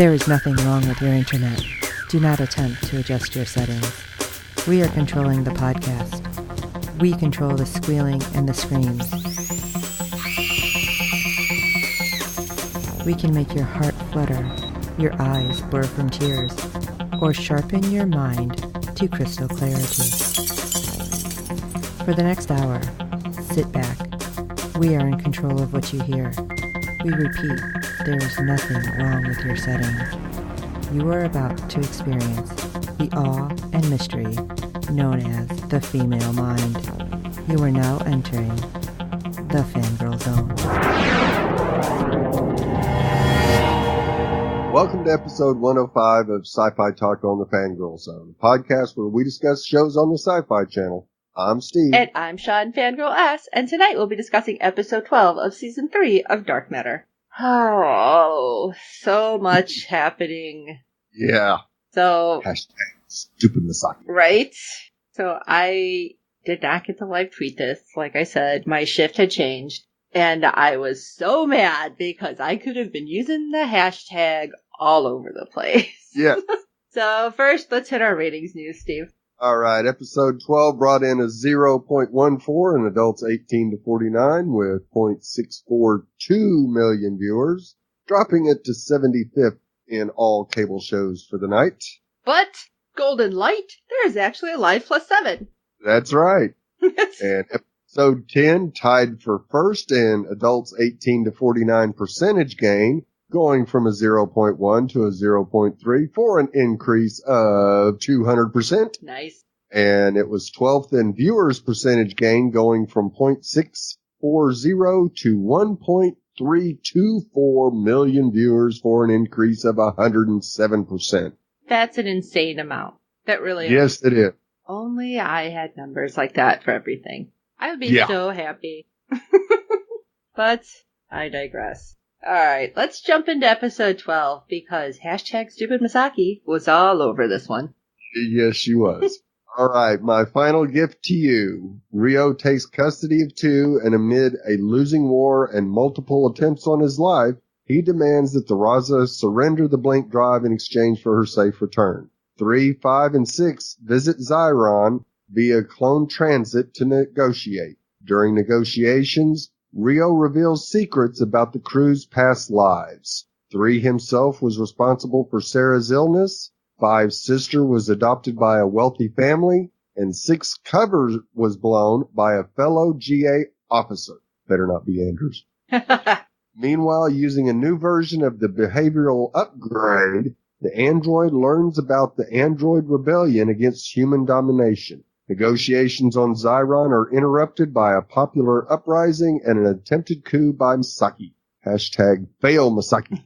There is nothing wrong with your internet. Do not attempt to adjust your settings. We are controlling the podcast. We control the squealing and the screams. We can make your heart flutter, your eyes blur from tears, or sharpen your mind to crystal clarity. For the next hour, sit back. We are in control of what you hear. We repeat, there is nothing wrong with your settings. You are about to experience the awe and mystery known as the female mind. You are now entering the Fangirl Zone. Welcome to episode 105 of SYFY Talk on the Fangirl Zone, a podcast where we discuss shows on the SYFY channel. I'm Steve. And I'm Sean, Fangirl S, and tonight we'll be discussing episode 12 of season 3 of Dark Matter. Oh, so much happening. Yeah. So. Hashtag stupid Misaki. Right? So I did not get to live tweet this. Like I said, my shift had changed. And I was so mad because I could have been using the hashtag all over the place. Yeah. So first, let's hit our ratings news, Steve. All right. Episode 12 brought in a 0.14 in adults 18 to 49 with 0.642 million viewers, dropping it to 75th in all cable shows for the night. But Golden Light, there is actually a live +7. That's right. And episode 10 tied for first in adults 18 to 49 percentage gain, going from a 0.1 to a 0.3 for an increase of 200%. Nice. And it was 12th in viewers percentage gain, going from 0.640 to 1.324 million viewers for an increase of 107%. That's an insane amount. That really is. Yes, it is. Only I had numbers like that for everything. I would be so happy. But I digress. Alright, let's jump into episode 12 because hashtag stupid Misaki was all over this one. Yes, she was. Alright, my final gift to you. Rio takes custody of 2 and amid a losing war and multiple attempts on his life, he demands that the Raza surrender the blink drive in exchange for her safe return. 3, 5, and 6 visit Zyron via clone transit to negotiate. During negotiations, Rio reveals secrets about the crew's past lives. 3 himself was responsible for Sarah's illness. 5's sister was adopted by a wealthy family. And 6 cover was blown by a fellow GA officer. Better not be Andrews. Meanwhile, using a new version of the behavioral upgrade, the android learns about the android rebellion against human domination. Negotiations on Zyron are interrupted by a popular uprising and an attempted coup by Misaki. Hashtag fail Misaki.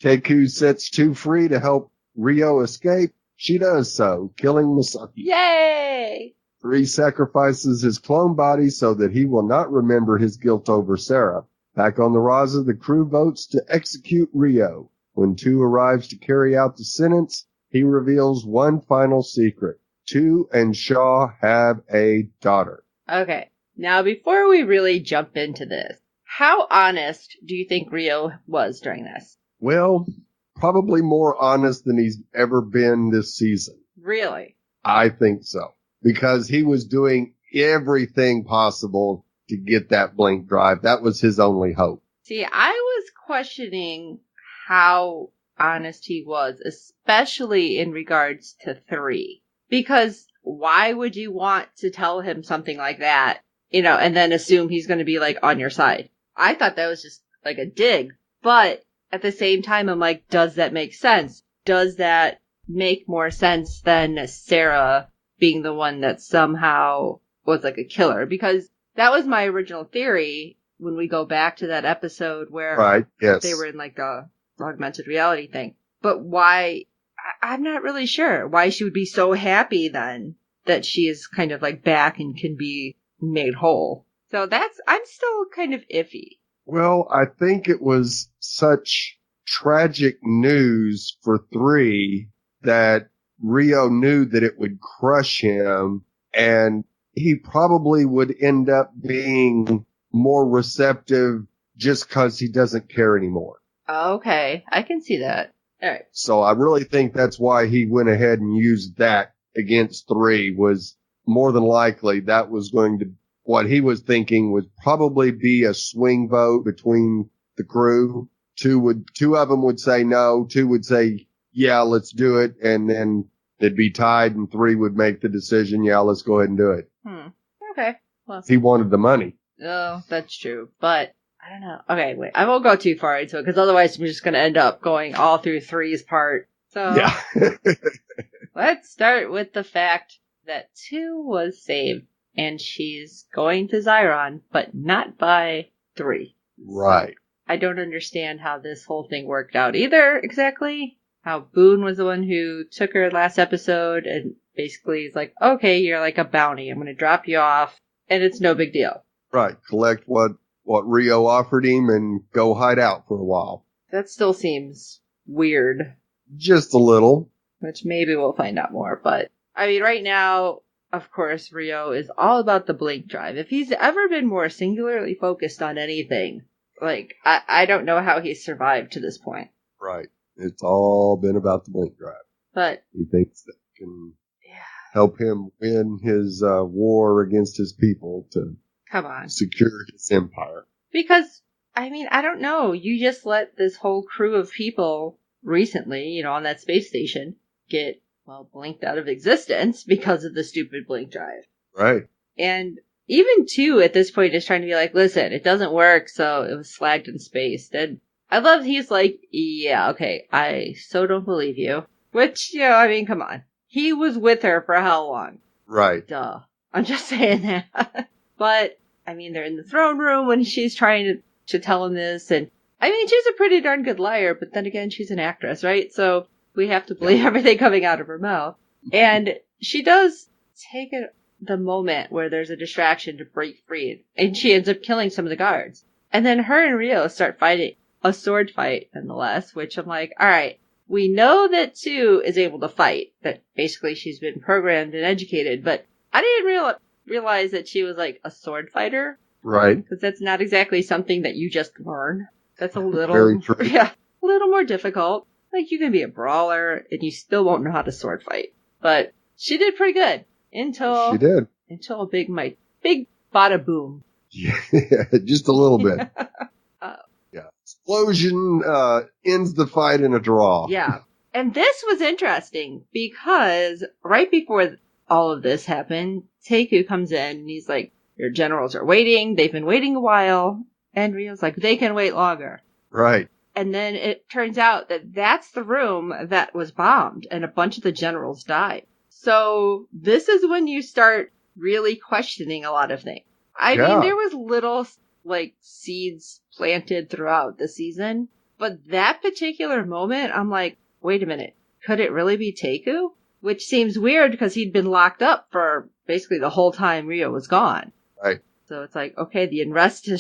Teku sets 2 free to help Rio escape. She does so, killing Misaki. Yay! 3 sacrifices his clone body so that he will not remember his guilt over Sarah. Back on the Raza, the crew votes to execute Rio. When 2 arrives to carry out the sentence, he reveals one final secret. 2 and Shaw have a daughter. Okay, now before we really jump into this, how honest do you think Rio was during this? Well, probably more honest than he's ever been this season. Really? I think so. Because he was doing everything possible to get that blink drive. That was his only hope. See, I was questioning how honest he was, especially in regards to 3. Because why would you want to tell him something like that, and then assume he's going to be, on your side? I thought that was just, a dig. But at the same time, I'm like, does that make sense? Does that make more sense than Sarah being the one that somehow was, a killer? Because that was my original theory when we go back to that episode where they were in, the augmented reality thing. But why... I'm not really sure why she would be so happy then that she is kind of back and can be made whole. So I'm still kind of iffy. Well, I think it was such tragic news for 3 that Rio knew that it would crush him and he probably would end up being more receptive just because he doesn't care anymore. Okay, I can see that. All right. So I really think that's why he went ahead and used that against 3, was more than likely that was going to, what he was thinking would probably be a swing vote between the crew. 2 of them would say no, 2 would say, yeah, let's do it. And then it'd be tied and 3 would make the decision. Yeah, let's go ahead and do it. Okay. Well, He wanted the money. oh, that's true. But I don't know. Okay, wait. I won't go too far into it because otherwise I'm just going to end up going all through 3's part. So Yeah. let's start with the fact that 2 was saved and she's going to Zyron, but not by 3. Right. I don't understand how this whole thing worked out either, exactly. How Boone was the one who took her last episode and basically is like, okay, you're like a bounty. I'm going to drop you off, and it's no big deal. Right. Collect what Rio offered him and go hide out for a while. That still seems weird. Just a little. Which maybe we'll find out more, but I mean, right now, of course, Rio is all about the blink drive. If he's ever been more singularly focused on anything, like, I don't know how he's survived to this point. Right. It's all been about the blink drive. But He thinks that can help him win his war against his people to come on. secure his empire. Because, I mean, I don't know. You just let this whole crew of people recently, on that space station get, well, blinked out of existence because of the stupid blink drive. Right. And even 2 at this point is trying to be like, listen, it doesn't work, so it was slagged and spaced. And I love he's like, yeah, okay, I so don't believe you. Which, I mean, come on. He was with her for how long? Right. Duh. I'm just saying that. But, I mean, they're in the throne room when she's trying to tell him this. And, I mean, she's a pretty darn good liar, but then again, she's an actress, right? So we have to believe everything coming out of her mouth. And she does take the moment where there's a distraction to break free, and she ends up killing some of the guards. And then her and Rio start fighting, a sword fight nonetheless, which I'm like, alright, we know that 2 is able to fight, that basically she's been programmed and educated, but I didn't realize that she was like a sword fighter. Right. Because that's not exactly something that you just learn. That's a little, Very true. Yeah, a little more difficult. Like, you can be a brawler and you still won't know how to sword fight. But she did pretty good. She did. Until a big bada boom. Yeah, just a little bit. Yeah. Explosion ends the fight in a draw. Yeah. And this was interesting because right before all of this happened, Taku comes in and he's like, your generals are waiting. They've been waiting a while. And Rio's like, they can wait longer. Right. And then it turns out that that's the room that was bombed and a bunch of the generals died. So this is when you start really questioning a lot of things. I mean, there was little, seeds planted throughout the season. But that particular moment, I'm like, wait a minute. Could it really be Taku? Which seems weird because he'd been locked up for basically the whole time Rio was gone. Right. So it's like, okay, the unrest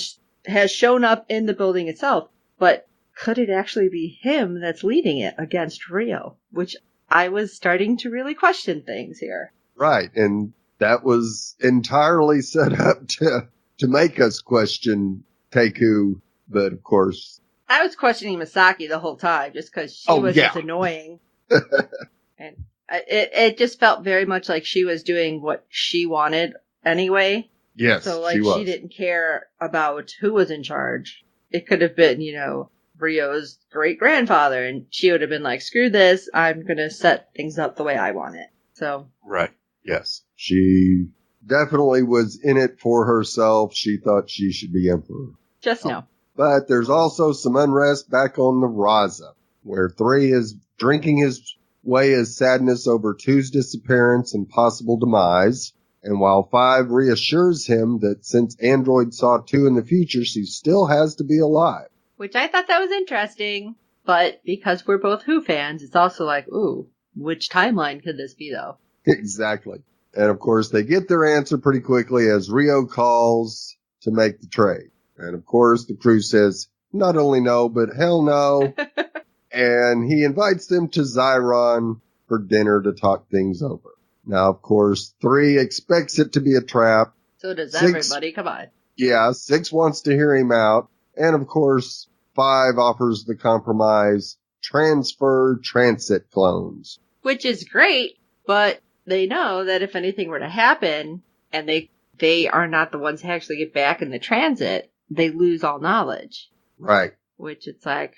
has shown up in the building itself. But could it actually be him that's leading it against Rio? Which I was starting to really question things here. Right. And that was entirely set up to make us question Taku. But of course, I was questioning Misaki the whole time just because she was just annoying. And it just felt very much like she was doing what she wanted anyway. Yes, so she didn't care about who was in charge. It could have been, Rio's great-grandfather, and she would have been like, screw this, I'm going to set things up the way I want it. So. Right. Yes. She definitely was in it for herself. She thought she should be emperor. Just no. But there's also some unrest back on the Raza, where 3 is drinking his way as sadness over 2's disappearance and possible demise. And while 5 reassures him that since Android saw 2 in the future, she still has to be alive. Which I thought that was interesting. But because we're both Who fans, it's also like, ooh, which timeline could this be, though? Exactly. And of course, they get their answer pretty quickly as Rio calls to make the trade. And of course, the crew says, not only no, but hell no. And he invites them to Zyron for dinner to talk things over. Now, of course, 3 expects it to be a trap. So does 6, everybody. Come on. Yeah, 6 wants to hear him out. And of course, Five offers the compromise, transfer transit clones. Which is great, but they know that if anything were to happen, and they are not the ones who actually get back in the transit, they lose all knowledge. Right. Which it's like,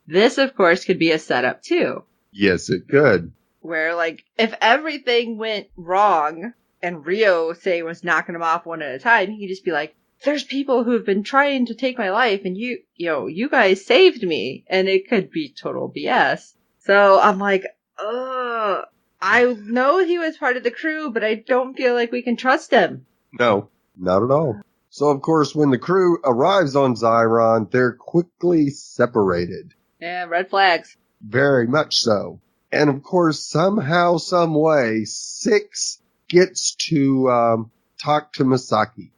This, of course, could be a setup, too. Yes, it could. Where, like, if everything went wrong, and Rio, say, was knocking them off one at a time, he could just be like, there's people who have been trying to take my life, and you guys saved me. And it could be total BS. So I'm like, ugh. I know he was part of the crew, but I don't feel like we can trust him. No, not at all. So, of course, when the crew arrives on Zyron, they're quickly separated. Yeah, red flags. Very much so. And, of course, somehow, some way, Six gets to talk to Misaki.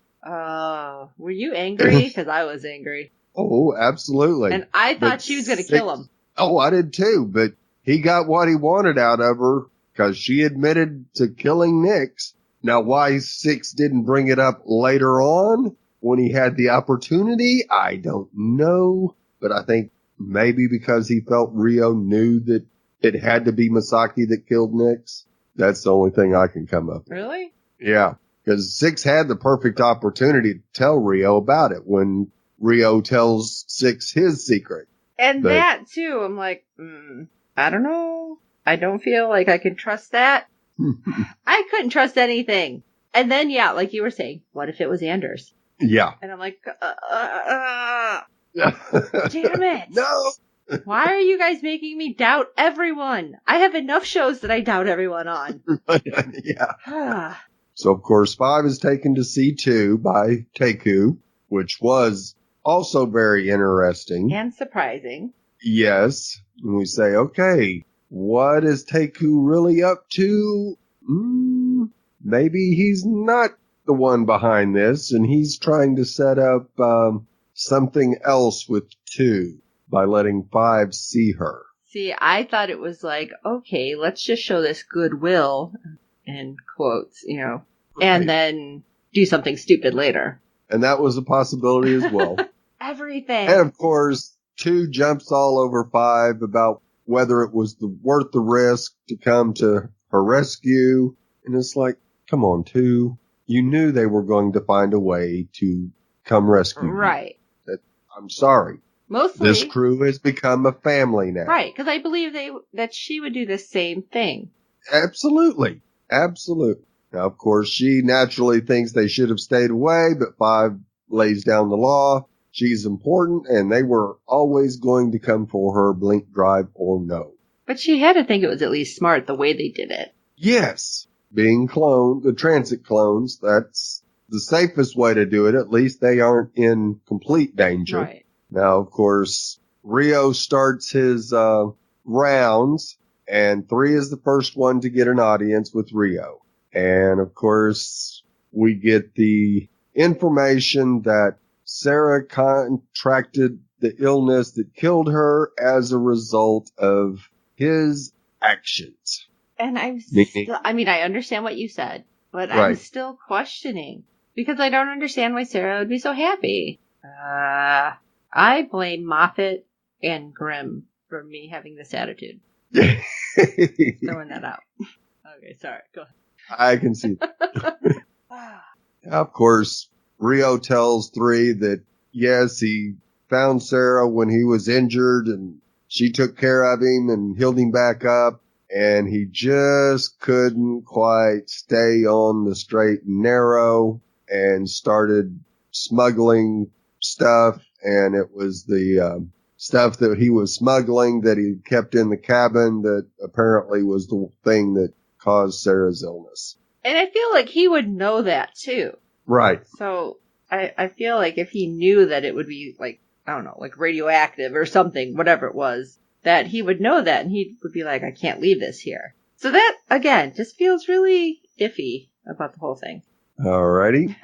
Were you angry? Because I was angry. Oh, absolutely. And I thought she was going to kill him. Oh, I did too, but he got what he wanted out of her because she admitted to killing Nyx. Now, why Six didn't bring it up later on when he had the opportunity, I don't know. But I think maybe because he felt Rio knew that it had to be Misaki that killed Nyx. That's the only thing I can come up with. Really? Yeah, because Six had the perfect opportunity to tell Rio about it when Rio tells Six his secret. And that, too, I'm like, I don't know. I don't feel like I can trust that. I couldn't trust anything. And then, yeah, like you were saying, what if it was Anders? Yeah. And I'm like, damn it. No. Why are you guys making me doubt everyone? I have enough shows that I doubt everyone on. Yeah. So, of course, 5 is taken to C2 by Taku, which was also very interesting. And surprising. Yes. And we say, okay, what is Taku really up to? Maybe he's not the one behind this, and he's trying to set up something else with 2 by letting 5 see her. See, I thought it was like, okay, let's just show this goodwill, in quotes, Right. and then do something stupid later. And that was a possibility as well. Everything. And of course, 2 jumps all over 5 about whether it was worth the risk to come to her rescue. And it's like, come on, 2. You knew they were going to find a way to come rescue you. Right. I'm sorry. Mostly. This crew has become a family now. Right, because I believe that she would do the same thing. Absolutely. Absolutely. Now, of course, she naturally thinks they should have stayed away, but 5 lays down the law. She's important, and they were always going to come for her, blink, drive, or no. But she had to think it was at least smart the way they did it. Yes. Being cloned, the transit clones, that's the safest way to do it. At least they aren't in complete danger. Right. Now, of course, Rio starts his rounds, and 3 is the first one to get an audience with Rio. And, of course, we get the information that Sarah contracted the illness that killed her as a result of his actions. And I understand what you said, but Right. I'm still questioning. Because I don't understand why Sarah would be so happy. I blame Moffat and Grimm for me having this attitude. Throwing that out. Okay, sorry. Go ahead. I can see that. Of course, Rio tells 3 that, yes, he found Sarah when he was injured and she took care of him and healed him back up. And he just couldn't quite stay on the straight and narrow and started smuggling stuff. And it was the stuff that he was smuggling that he kept in the cabin that apparently was the thing that caused Sarah's illness. And I feel like he would know that too. Right. So I feel like if he knew that it would be like, I don't know, like radioactive or something, whatever it was, that he would know that and he would be like, I can't leave this here. So that, again, just feels really iffy about the whole thing. Alrighty.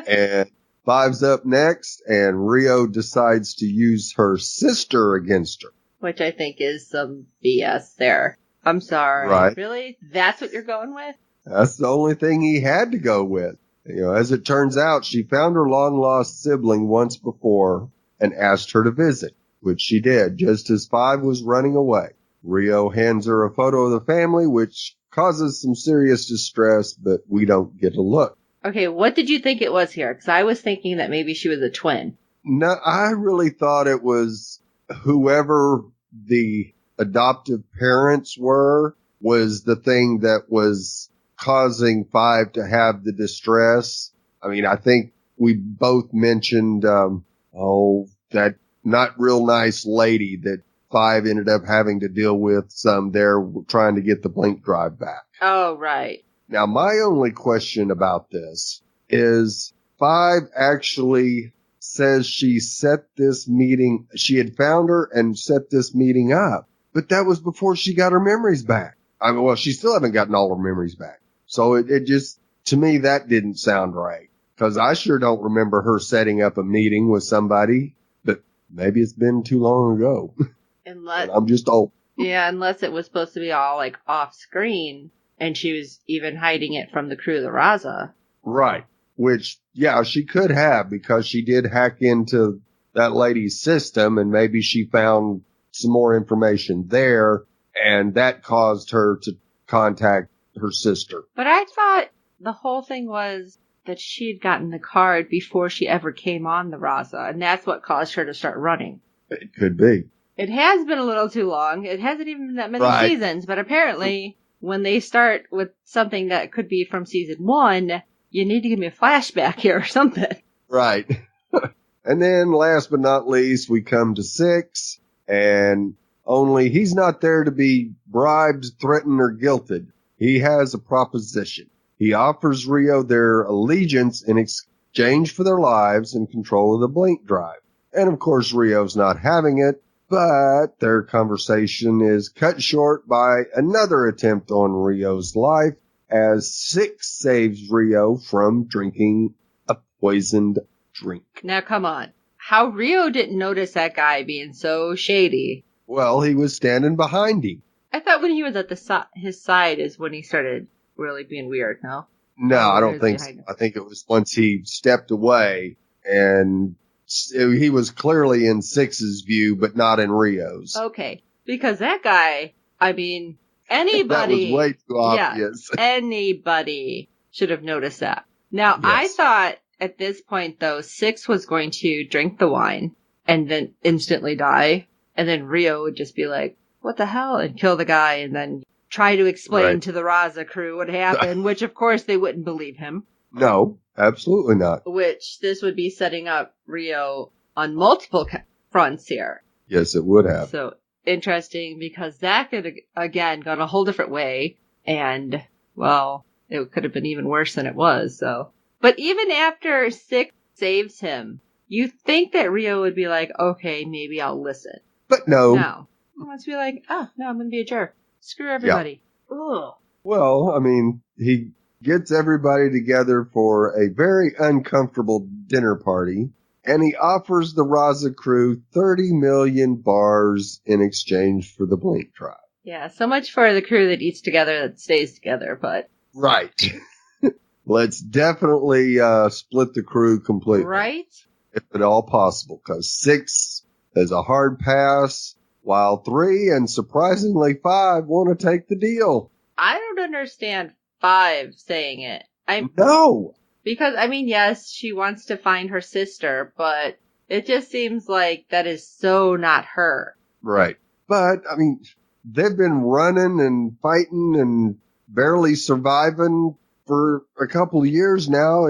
And 5's up next, and Rio decides to use her sister against her. Which I think is some BS there. I'm sorry. Right. Really? That's what you're going with? That's the only thing he had to go with. As it turns out, she found her long-lost sibling once before and asked her to visit. which she did just as 5 was running away. Rio hands her a photo of the family, which causes some serious distress, but we don't get a look. Okay, what did you think it was here? Because I was thinking that maybe she was a twin. No, I really thought it was whoever the adoptive parents were was the thing that was causing 5 to have the distress. I mean, I think we both mentioned, that not real nice lady that 5 ended up having to deal with there trying to get the blink drive back. Oh, right. Now, my only question about this is 5 actually says she had found her and set this meeting up, but that was before she got her memories back. I mean, well, she still hasn't gotten all her memories back. So it just, to me, that didn't sound right. Because I sure don't remember her setting up a meeting with somebody, but maybe it's been too long ago. I'm just old. Yeah, unless it was supposed to be all, like, off-screen, and she was even hiding it from the crew of the Raza. Right. Which, yeah, she could have, because she did hack into that lady's system, and maybe she found some more information there, and that caused her to contact her sister. But I thought the whole thing was that she had gotten the card before she ever came on the Raza, and that's what caused her to start running. It could be. It has been a little too long. It hasn't even been that many seasons, but apparently when they start with something that could be from season 1, you need to give me a flashback here or something. Right. And then last but not least, we come to 6, and only he's not there to be bribed, threatened, or guilted. He has a proposition. He offers Rio their allegiance in exchange for their lives and control of the blink drive. And of course, Rio's not having it, but their conversation is cut short by another attempt on Rio's life as 6 saves Rio from drinking a poisoned drink. Now come on. How Rio didn't notice that guy being so shady? Well, he was standing behind him. I thought when he was at his side is when he started really being weird, no? No, I don't think so. I think it was once he stepped away, and he was clearly in 6's view, but not in Rio's. Okay. Because that guy, I mean, anybody... That was way too obvious. Yeah, anybody should have noticed that. Now, Yes. I thought at this point, though, 6 was going to drink the wine and then instantly die, and then Rio would just be like, what the hell? And kill the guy, and then try to explain to the Raza crew what happened, which of course they wouldn't believe him. No, absolutely not. Which this would be setting up Rio on multiple fronts here. Yes, it would have. So interesting, because that could have, again, gone a whole different way, and, well, it could have been even worse than it was, so. But even after 6 saves him, you think that Rio would be like, okay, maybe I'll listen. But no. No. He wants to be like, no, I'm going to be a jerk. Screw everybody. Yeah. Ugh. Well, I mean, he gets everybody together for a very uncomfortable dinner party, and he offers the Raza crew 30 million bars in exchange for the blink drive. Yeah, so much for the crew that eats together that stays together, but... Right. Let's definitely split the crew completely. Right? If at all possible, because 6 is a hard pass, while 3 and surprisingly 5 want to take the deal. I don't understand 5 saying it. No. Because, I mean, yes, she wants to find her sister, but it just seems like that is so not her. Right. But, I mean, they've been running and fighting and barely surviving for a couple of years now.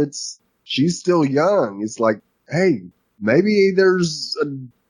She's still young. It's like, hey, maybe there's a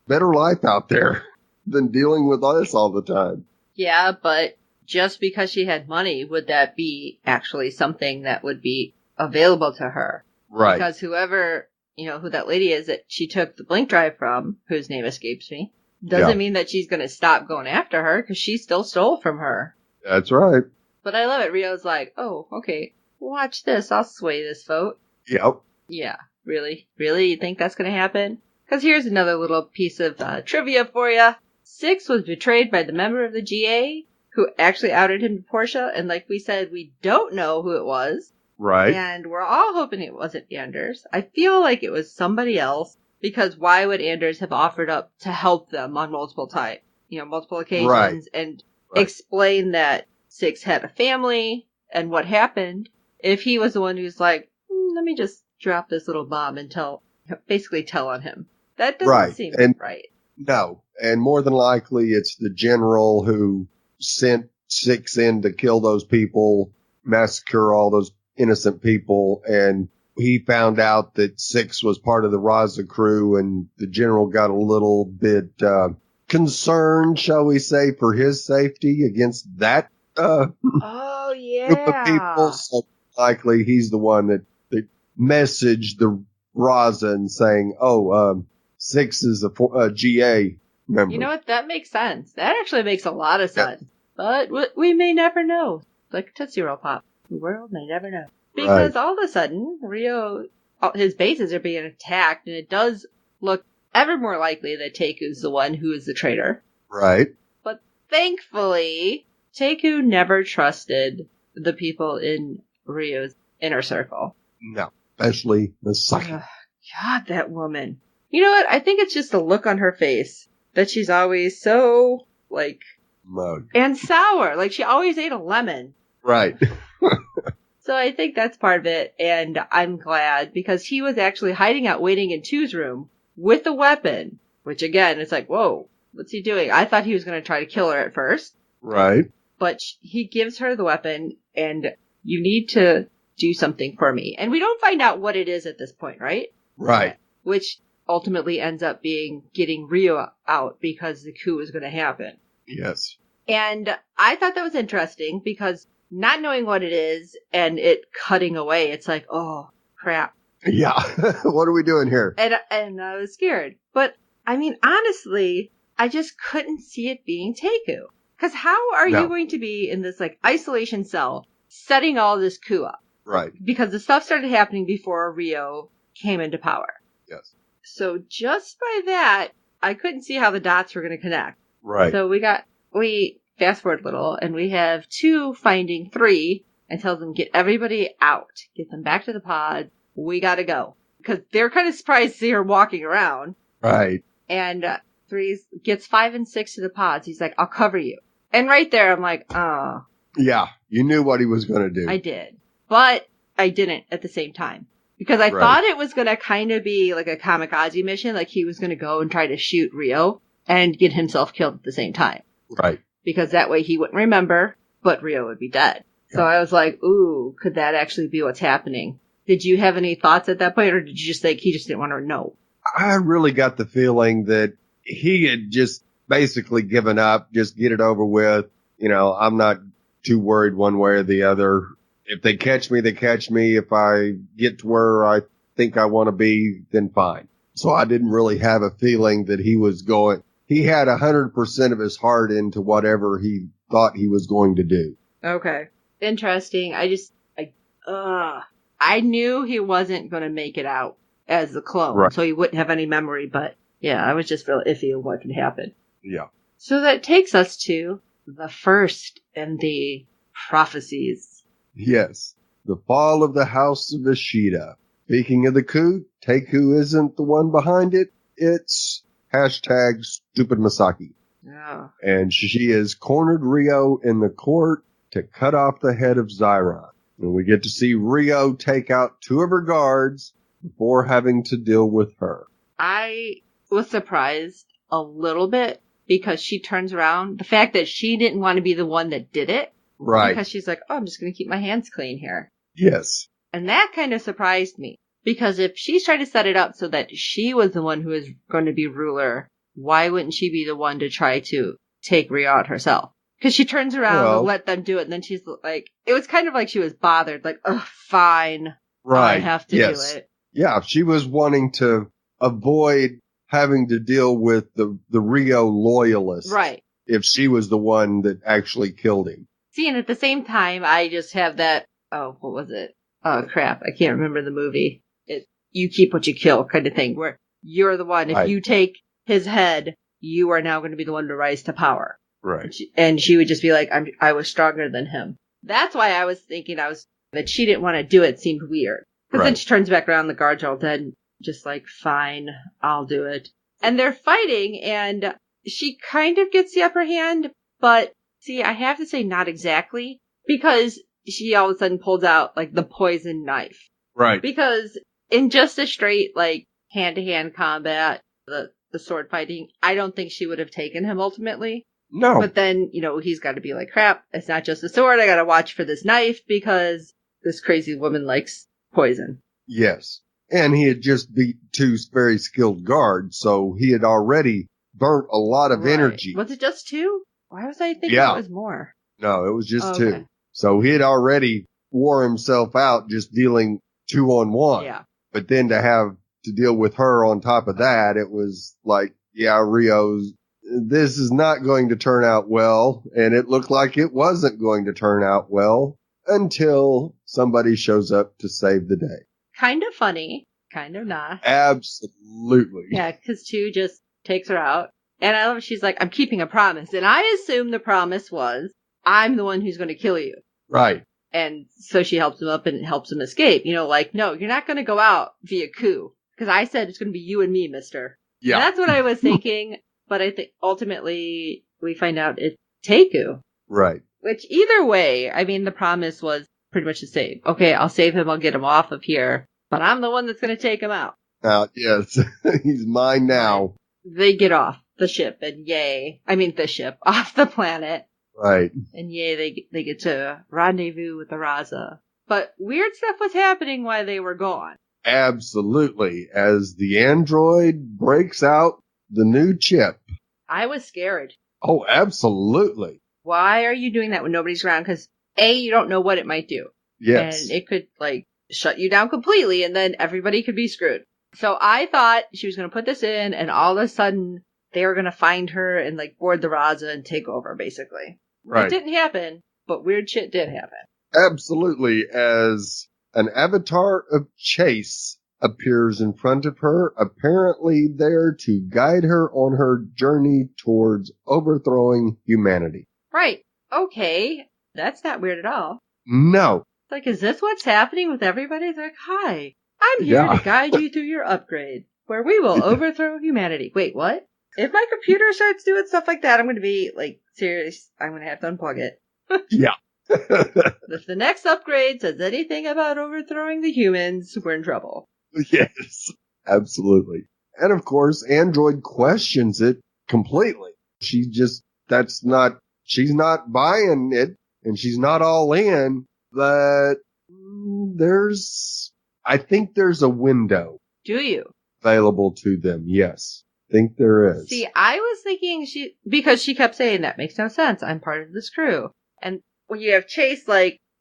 better life out there than dealing with us all the time. Yeah, but just because she had money, would that be actually something that would be available to her? Right. Because whoever, who that lady is that she took the blink drive from, whose name escapes me, doesn't mean that she's going to stop going after her, because she still stole from her. That's right. But I love it. Rio's like, oh, okay, watch this. I'll sway this vote. Yep. Yeah. Really? Really? You think that's going to happen? Because here's another little piece of trivia for you. 6 was betrayed by the member of the GA who actually outed him to Portia. And like we said, we don't know who it was. Right. And we're all hoping it wasn't Anders. I feel like it was somebody else. Because why would Anders have offered up to help them on multiple occasions and explain that Six had a family and what happened if he was the one who's like, let me just drop this little bomb and tell on him. That doesn't seem right. No. And more than likely it's the general who sent Six in to kill those people, massacre all those innocent people, and he found out that Six was part of the Raza crew, and the general got a little bit concerned, shall we say, for his safety against that group of people. So likely he's the one that messaged the Raza and saying, Six is a GA member. You know what? That makes sense. That actually makes a lot of sense. Yeah. But we may never know. Like Tootsie Roll Pop. The world may never know. Because all of a sudden, Rio, his bases are being attacked, and it does look ever more likely that Taeku's the one who is the traitor. Right. But thankfully, Taeku never trusted the people in Rio's inner circle. No. Especially the second. God, that woman. You know what? I think it's just the look on her face that she's always so, mug. And sour. Like, she always ate a lemon. Right. So I think that's part of it, and I'm glad, because he was actually hiding out waiting in Two's room with a weapon, which again, it's like, whoa, what's he doing? I thought he was going to try to kill her at first. Right. But he gives her the weapon, and you need to do something for me. And we don't find out what it is at this point, right? Right. Which ultimately ends up being getting Rio out because the coup is going to happen. Yes. And I thought that was interesting because not knowing what it is and it cutting away, it's like, oh, crap. Yeah. What are we doing here? And I was scared. But, I mean, honestly, I just couldn't see it being Taeku. Because how are you going to be in this, isolation cell setting all this coup up? Right. Because the stuff started happening before Rio came into power. Yes. So just by that, I couldn't see how the dots were going to connect. Right. So we fast forward a little, and we have 2 finding 3 and tells them, get everybody out. Get them back to the pod. We gotta go. Because they're kind of surprised to see her walking around. Right. And 3 gets 5 and 6 to the pods. He's like, I'll cover you. And right there, I'm like, oh. Yeah, you knew what he was going to do. I did. But I didn't at the same time. Because I thought it was going to kind of be like a kamikaze mission. Like he was going to go and try to shoot Rio and get himself killed at the same time. Right. Because that way he wouldn't remember, but Rio would be dead. Yeah. So I was like, ooh, could that actually be what's happening? Did you have any thoughts at that point, or did you just think he just didn't want to know? I really got the feeling that he had just basically given up, just get it over with. You know, I'm not too worried one way or the other. If they catch me, they catch me. If I get to where I think I want to be, then fine. So I didn't really have a feeling that he was going. He had 100% of his heart into whatever he thought he was going to do. Okay. Interesting. I knew he wasn't going to make it out as the clone, so he wouldn't have any memory, but yeah, I was just real iffy on what could happen. Yeah. So that takes us to the first in the prophecies. Yes. The fall of the House of Ishida. Speaking of the coup, Taeku isn't the one behind it. It's #stupid Masaki. Yeah. And she has cornered Rio in the court to cut off the head of Zyron. And we get to see Rio take out 2 of her guards before having to deal with her. I was surprised a little bit because she turns around. The fact that she didn't want to be the one that did it. Right. Because she's like, oh, I'm just going to keep my hands clean here. Yes. And that kind of surprised me. Because if she's trying to set it up so that she was the one who is going to be ruler, why wouldn't she be the one to try to take Rio out herself? Because she turns around and let them do it, and then she's like, it was kind of like she was bothered, like, oh, fine. Right. I have to do it. Yeah, she was wanting to avoid having to deal with the Rio loyalists. Right. If she was the one that actually killed him. See, and at the same time, I just have that, what was it? Oh, crap, I can't remember the movie. You keep what you kill kind of thing, where you're the one. If you take his head, you are now going to be the one to rise to power. Right. And she would just be like, I was stronger than him. That's why I was thinking that she didn't want to do it. Seemed weird. Because then she turns back around, the guards are all dead, and just like, fine, I'll do it. And they're fighting, and she kind of gets the upper hand, but see, I have to say not exactly, because she all of a sudden pulls out, like, the poison knife. Right. Because in just a straight, like, hand-to-hand combat, the sword fighting, I don't think she would have taken him ultimately. No. But then, he's got to be like, crap, it's not just a sword, I gotta watch for this knife, because this crazy woman likes poison. Yes. And he had just beat 2 very skilled guards, so he had already burnt a lot of energy. Was it just 2? Why was I thinking it was more? No, it was just 2. Okay. So he had already wore himself out just dealing 2-on-1. Yeah. But then to have to deal with her on top of that, it was like, yeah, this is not going to turn out well. And it looked like it wasn't going to turn out well until somebody shows up to save the day. Kind of funny, kind of not. Absolutely. Yeah, because 2 just takes her out. And I love she's like, I'm keeping a promise. And I assume the promise was, I'm the one who's going to kill you. Right. And so she helps him up and helps him escape. Like, no, you're not going to go out via coup. Because I said it's going to be you and me, mister. Yeah. And that's what I was thinking. But I think ultimately we find out it's Teiku. Right. Which either way, I mean, the promise was pretty much the same. Okay, I'll save him. I'll get him off of here. But I'm the one that's going to take him out. Yes. He's mine now. They get off the ship and off the planet. Right. And they get to rendezvous with the Raza. But weird stuff was happening while they were gone. Absolutely. As the android breaks out the new chip. I was scared. Oh, absolutely. Why are you doing that when nobody's around? Because A, you don't know what it might do. Yes. And it could, shut you down completely, and then everybody could be screwed. So I thought she was going to put this in, and all of a sudden, they were going to find her and, board the Raza and take over, basically. Right. It didn't happen, but weird shit did happen. Absolutely. As an avatar of Chase appears in front of her, apparently there to guide her on her journey towards overthrowing humanity. Right. Okay. That's not weird at all. No. Is this what's happening with everybody? It's like, hi, I'm here to guide you through your upgrade, where we will overthrow humanity. Wait, what? If my computer starts doing stuff like that, I'm going to be, serious. I'm going to have to unplug it. Yeah. If the next upgrade says anything about overthrowing the humans, we're in trouble. Yes, absolutely. And of course, Android questions it completely. She's not buying it, and she's not all in, but I think there's a window. Do you? Available to them, yes. I think there is. See, I was thinking because she kept saying that makes no sense. I'm part of this crew. And when you have Chase,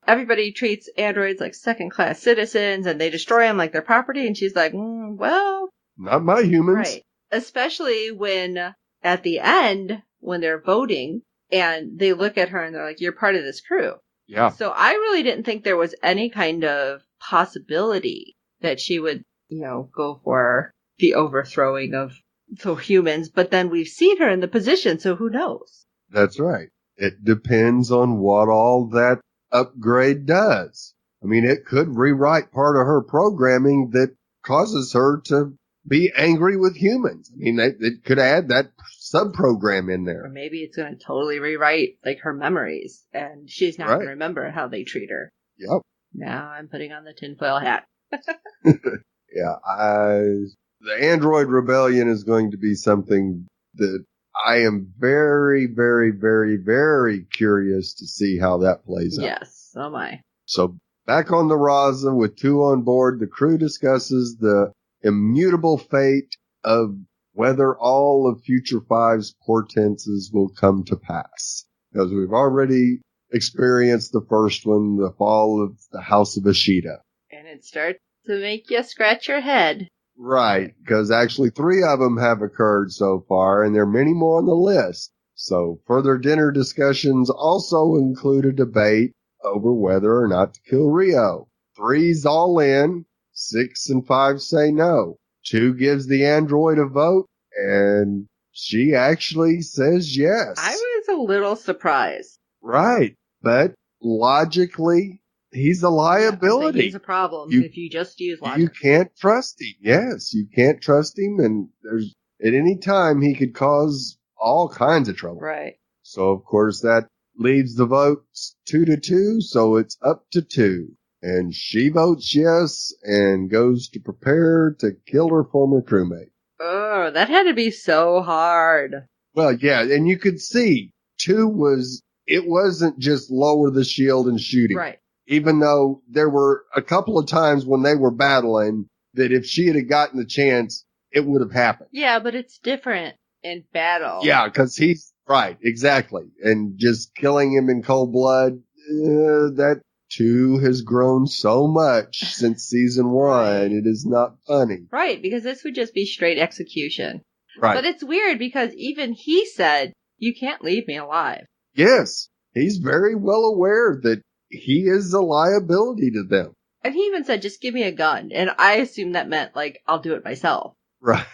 everybody treats androids like second-class citizens, and they destroy them like their property, and she's like, well... Not my humans. Right. Especially when, at the end, when they're voting, and they look at her and they're like, you're part of this crew. Yeah. So I really didn't think there was any kind of possibility that she would, go for the overthrowing of the humans, but then we've seen her in the position, so who knows? That's right. It depends on what all that upgrade does. I mean, it could rewrite part of her programming that causes her to be angry with humans. I mean, it could add that sub-program in there. Or maybe it's going to totally rewrite, her memories, and she's not going to remember how they treat her. Yep. Now I'm putting on the tinfoil hat. Yeah, the Android Rebellion is going to be something that I am very, very, very, very curious to see how that plays out. Yes, so am I. So back on the Raza with 2 on board, the crew discusses the immutable fate of whether all of Future 5's portents will come to pass. Because we've already experienced the first one, the fall of the House of Ashita. And it starts to make you scratch your head. Right, because actually 3 of them have occurred so far, and there are many more on the list. So further dinner discussions also include a debate over whether or not to kill Rio. 3's all in, 6 and 5 say no. 2 gives the android a vote, and she actually says yes. I was a little surprised. Right, but logically, he's a liability. He's a problem if you just use logic. You can't trust him. Yes, you can't trust him, and there's at any time he could cause all kinds of trouble. Right. So of course that leaves the votes 2-2, so it's up to 2. And she votes yes and goes to prepare to kill her former crewmate. Oh, that had to be so hard. Well, yeah, and you could see 2 it wasn't just lower the shield and shooting. Right. Even though there were a couple of times when they were battling that if she had gotten the chance, it would have happened. Yeah, but it's different in battle. Yeah, because he's right, exactly. And just killing him in cold blood, that 2 has grown so much since season 1. It is not funny. Right, because this would just be straight execution. Right. But it's weird because even he said, you can't leave me alive. Yes, he's very well aware that he is a liability to them. And he even said, just give me a gun. And I assumed that meant, like, I'll do it myself. Right.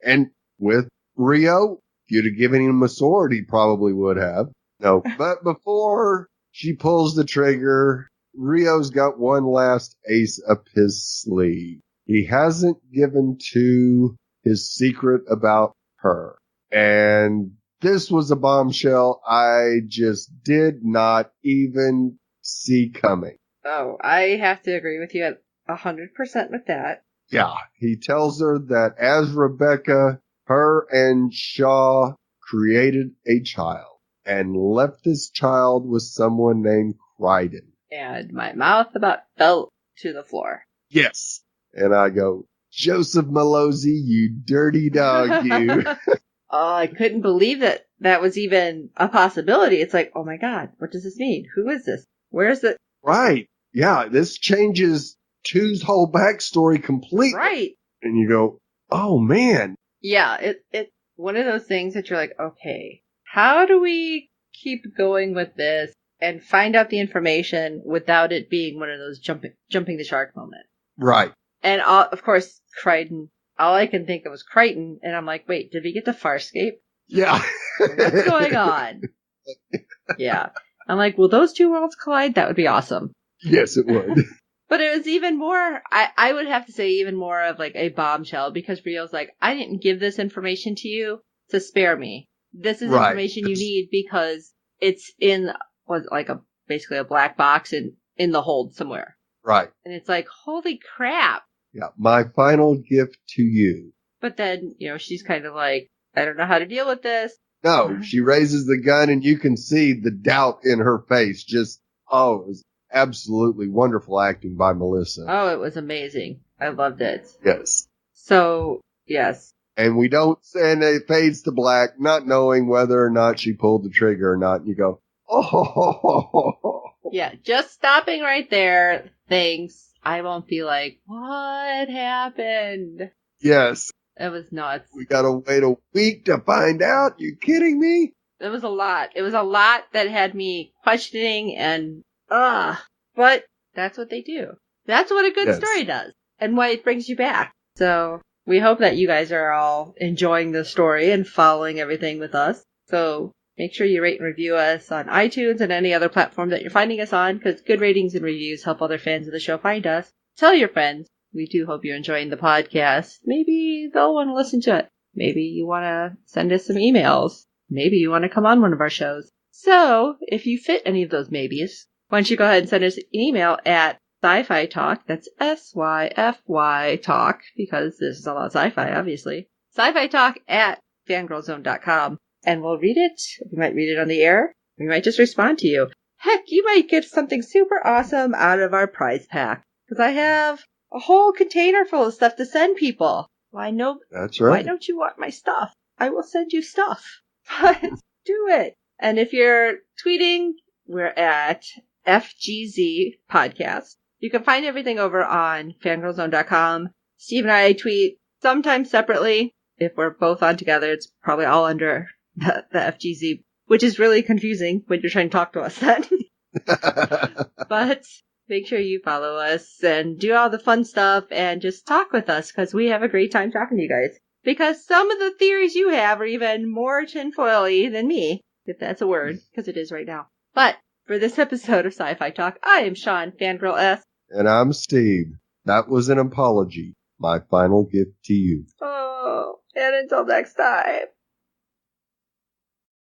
And with Rio, if you'd have given him a sword, he probably would have. No, but before she pulls the trigger, Rio's got one last ace up his sleeve. He hasn't given to his secret about her. And this was a bombshell I just did not even see coming. Oh, I have to agree with you at 100% with that. Yeah, he tells her that as Rebecca, her and Shaw created a child and left this child with someone named Crichton. And my mouth about fell to the floor. Yes. And I go, Joseph Malozzi, you dirty dog, you. Oh, I couldn't believe that that was even a possibility. It's like, oh my God, what does this mean? Who is this? Where's the... Right. Yeah, this changes 2's whole backstory completely. Right. And you go, oh man. Yeah, it's one of those things that you're like, okay, how do we keep going with this and find out the information without it being one of those jumping the shark moment? Right. And of course, Crichton, all I can think of was Crichton, and I'm like, wait, did we get to Farscape? Yeah. What's going on? Yeah. I'm like, will those 2 worlds collide? That would be awesome. Yes, it would. But it was even more, I would have to say even more of like a bombshell, because Rio's like, I didn't give this information to you to spare me. This is information you need because it's in, basically a black box in the hold somewhere. Right. And it's like, holy crap. Yeah, my final gift to you. But then, she's kind of like, I don't know how to deal with this. No, she raises the gun and you can see the doubt in her face. Just, it was absolutely wonderful acting by Melissa. Oh, it was amazing. I loved it. Yes. So, yes. And and it fades to black, not knowing whether or not she pulled the trigger or not. And you go, oh. Yeah, just stopping right there. Thanks. I won't be like, what happened? Yes. It was nuts. We gotta wait a week to find out. You kidding me? It was a lot. It was a lot that had me questioning and, but that's what they do. That's what a good story does and why it brings you back. So we hope that you guys are all enjoying the story and following everything with us. So make sure you rate and review us on iTunes and any other platform that you're finding us on, because good ratings and reviews help other fans of the show find us. Tell your friends. We do hope you're enjoying the podcast. Maybe they'll want to listen to it. Maybe you want to send us some emails. Maybe you want to come on one of our shows. So, if you fit any of those maybes, why don't you go ahead and send us an email at SYFY Talk. That's SYFY Talk, because this is all about sci-fi, obviously. SYFY Talk at fangirlzone.com. And we'll read it. We might read it on the air. We might just respond to you. Heck, you might get something super awesome out of our prize pack. Because I have a whole container full of stuff to send people. Why no? That's right. Why don't you want my stuff? I will send you stuff. But do it. And if you're tweeting, we're at FGZ Podcast. You can find everything over on fangirlzone.com. Steve and I tweet sometimes separately. If we're both on together, it's probably all under the FGZ, which is really confusing when you're trying to talk to us then. But make sure you follow us and do all the fun stuff and just talk with us, because we have a great time talking to you guys. Because some of the theories you have are even more tinfoily than me, if that's a word, because it is right now. But For this episode of Sci-Fi Talk, I am Sean, Fangirl S. And I'm Steve. That was an apology. My final gift to you. Oh, and until next time.